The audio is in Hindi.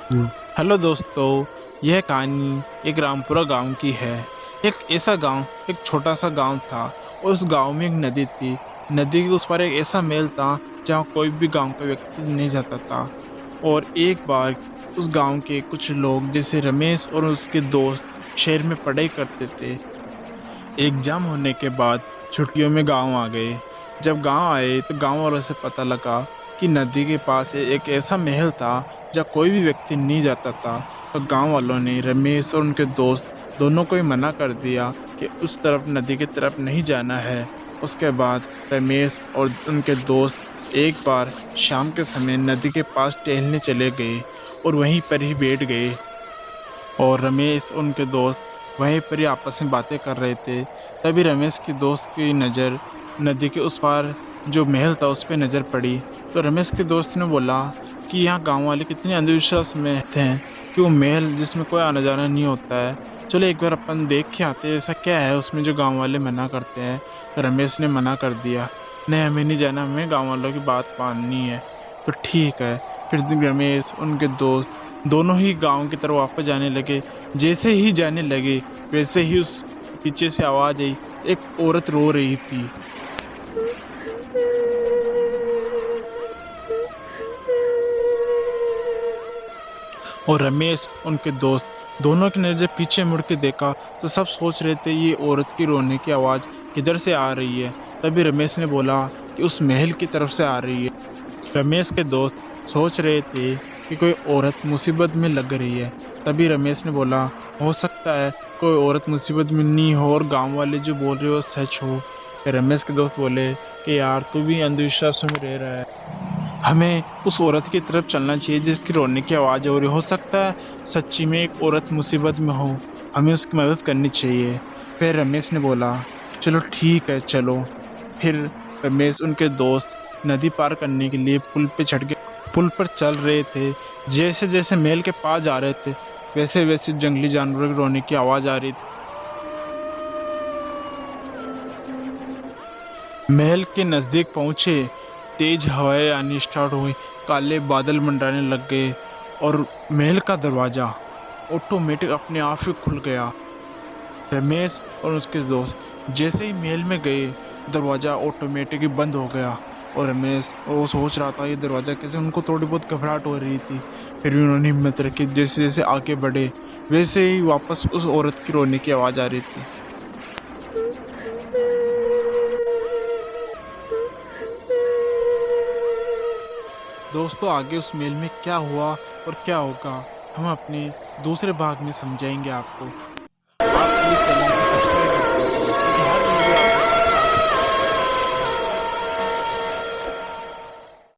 हेलो दोस्तों, यह कहानी एक रामपुरा गांव की है। एक ऐसा गांव, एक छोटा सा गांव था। उस गांव में एक नदी थी। नदी के उस पार एक ऐसा महल था जहां कोई भी गांव का व्यक्ति नहीं जाता था। और एक बार उस गांव के कुछ लोग जैसे रमेश और उसके दोस्त शहर में पढ़ाई करते थे। एग्जाम होने के बाद छुट्टियों में गांव आ गए। जब गांव आए तो गांव वालों से पता लगा कि नदी के पास एक ऐसा महल था जहाँ कोई भी व्यक्ति नहीं जाता था। तो गांव वालों ने रमेश और उनके दोस्त दोनों को ही मना कर दिया कि उस तरफ नदी की तरफ नहीं जाना है। उसके बाद रमेश और उनके दोस्त एक बार शाम के समय नदी के पास टहलने चले गए और वहीं पर ही बैठ गए। और रमेश और उनके दोस्त वहीं पर ही आपस में बातें कर रहे थे। तभी रमेश की दोस्त की नज़र नदी के उस पार जो महल था उस पर नज़र पड़ी। तो रमेश के दोस्त ने बोला कि यहाँ गांव वाले कितने अंधविश्वास में थे कि वो महल जिसमें कोई आना जाना नहीं होता है, चलो एक बार अपन देख के आते हैं ऐसा क्या है उसमें जो गांव वाले मना करते हैं। तो रमेश ने मना कर दिया, नहीं हमें नहीं जाना, हमें गांव वालों की बात माननी है। तो ठीक है, फिर रमेश उनके दोस्त दोनों ही गांव की तरफ वापस जाने लगे। जैसे ही जाने लगे वैसे ही उस पीछे से आवाज़ आई, एक औरत रो रही थी। और रमेश उनके दोस्त दोनों की नज़र पीछे मुड़ के देखा तो सब सोच रहे थे ये औरत की रोने की आवाज़ किधर से आ रही है। तभी रमेश ने बोला कि उस महल की तरफ से आ रही है। रमेश के दोस्त सोच रहे थे कि कोई औरत मुसीबत में लग रही है। तभी रमेश ने बोला, हो सकता है कोई औरत मुसीबत में नहीं हो और गांव वाले जो बोल रहे हो सच हो। फिर रमेश के दोस्त बोले कि यार तू भी अंधविश्वासों में रह रहा है, हमें उस औरत की तरफ चलना चाहिए जिसकी रोने की आवाज़ हो रही हो सकता है सच्ची में एक औरत मुसीबत में हो, हमें उसकी मदद करनी चाहिए। फिर रमेश ने बोला चलो ठीक है चलो। फिर रमेश उनके दोस्त नदी पार करने के लिए पुल पे चढ़ के पुल पर चल रहे थे। जैसे जैसे महल के पास जा रहे थे वैसे वैसे जंगली जानवरों की रोने की आवाज़ आ रही थी। महल के नज़दीक पहुँचे, तेज हवाएं आनी स्टार्ट हुई, काले बादल मंडराने लग गए और महल का दरवाज़ा ऑटोमेटिक अपने आप ही खुल गया। रमेश और उसके दोस्त जैसे ही महल में गए दरवाज़ा ऑटोमेटिक ही बंद हो गया। और रमेश वो सोच रहा था ये दरवाज़ा कैसे, उनको थोड़ी बहुत घबराहट हो रही थी। फिर भी उन्होंने हिम्मत रखी, जैसे जैसे आगे बढ़े वैसे ही वापस उस औरत की रोने की आवाज़ आ रही थी। दोस्तों आगे उस मेल में क्या हुआ और क्या होगा हम अपने दूसरे भाग में समझाएंगे आपको।